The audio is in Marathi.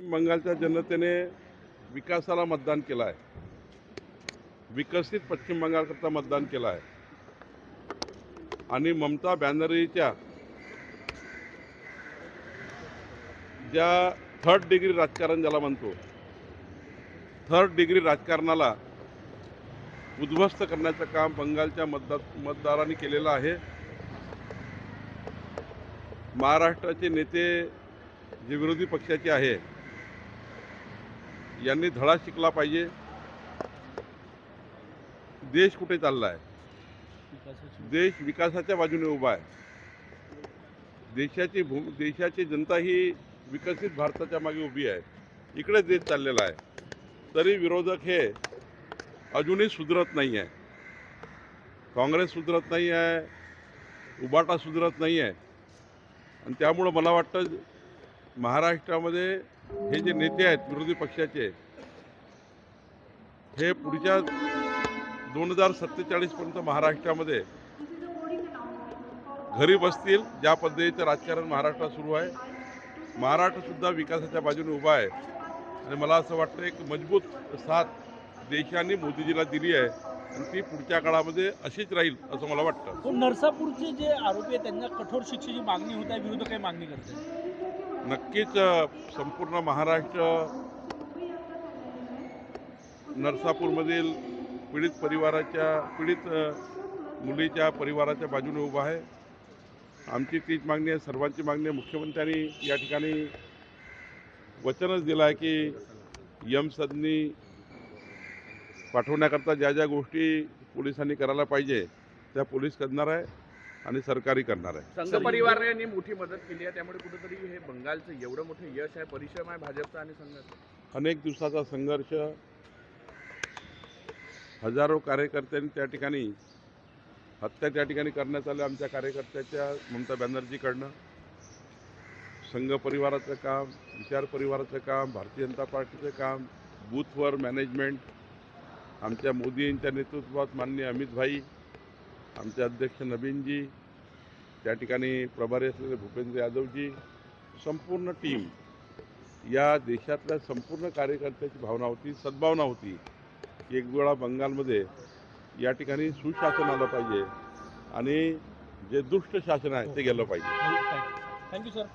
पश्चिम बंगालच्या जनतेने विकासाला मतदान केलं आहे, विकसित पश्चिम बंगालकरता मतदान केलं आहे आणि ममता बॅनर्जीच्या ज्या थर्ड डिग्री राजकारण ज्याला म्हणतो, थर्ड डिग्री राजकारणाला उद्ध्वस्त करण्याचं काम बंगालच्या मतदारांनी केलेलं आहे। महाराष्ट्राचे नेते जे विरोधी पक्षाचे आहे यांनी धडा शिकला पाहिजे। देश कुठे चालला आहे? देश विकासाच्या बाजूने उभा आहे। देशाची जनता ही विकसित भारताच्या मागे उभी आहे। इकडे देश चाललेला आहे, तरी विरोधक हे अजूनही सुधरत नाही आहे। काँग्रेस सुधरत नाही आहे, उबाटा सुधरत नाही आहे आणि त्यामुळे मला वाटतं महाराष्ट्रामध्ये हे जे नेते आहेत विरोधी पक्षाचे, हे पुढच्या 2047 पर्यंत महाराष्ट्रामध्ये घरी बसतील। ज्या पद्धतीचं राजकारण महाराष्ट्रात सुरू आहे, महाराष्ट्रसुद्धा विकासाच्या बाजूने उभा आहे आणि मला असं वाटतं एक मजबूत साथ देशाने मोदीजीला दिली आहे आणि ती पुढच्या काळामध्ये अशीच राहील असं मला वाटतं। नरसापूरचे जे आरोपी आहेत त्यांना कठोर शिक्षेची मागणी होत आहे, विरोधक काही मागणी करतात? नक्कीच संपूर्ण महाराष्ट्र नरसापूरमधील पीडित मुलीच्या परिवाराच्या बाजूने उभा आहे। आमची तीच मागणी आहे, सर्वांची मागणी आहे। मुख्यमंत्र्यांनी या ठिकाणी वचनच दिलं आहे की यमसदनी पाठवण्याकरता ज्या ज्या गोष्टी पोलिसांनी करायला पाहिजे त्या पोलीस करणार आहे आणि सरकारी करणार आहे। संघ परिवाराने मोठी मदत केली आहे, त्यामुळे कुठेतरी हे बंगालचं एवढं मोठं यश आहे, परिश्रम आहे भाजपचा आणि संघाचा। अनेक दिवसाचा संघर्ष, हजारो कार्यकर्त्यांनी त्या ठिकाणी हत्या त्या ठिकाणी करण्यात आल्या आमच्या कार्यकर्त्याच्या ममता बॅनर्जीकडनं। संघ परिवाराचं काम, विचार परिवाराचं काम, भारतीय जनता पार्टीचं काम, बूथवर मॅनेजमेंट, आमच्या मोदी यांच्या नेतृत्वात माननीय अमित भाई, आमचे अध्यक्ष नवीनजी, त्या ठिकाणी प्रभारी असलेले भूपेंद्र यादवजी, संपूर्ण टीम, या देशातल्या संपूर्ण कार्यकर्त्याची भावना होती, सद्भावना होती की एक वेळा बंगालमध्ये या ठिकाणी सुशासन आलं पाहिजे आणि जे दुष्ट शासन आहे ते गेलं पाहिजे। Thank you sir.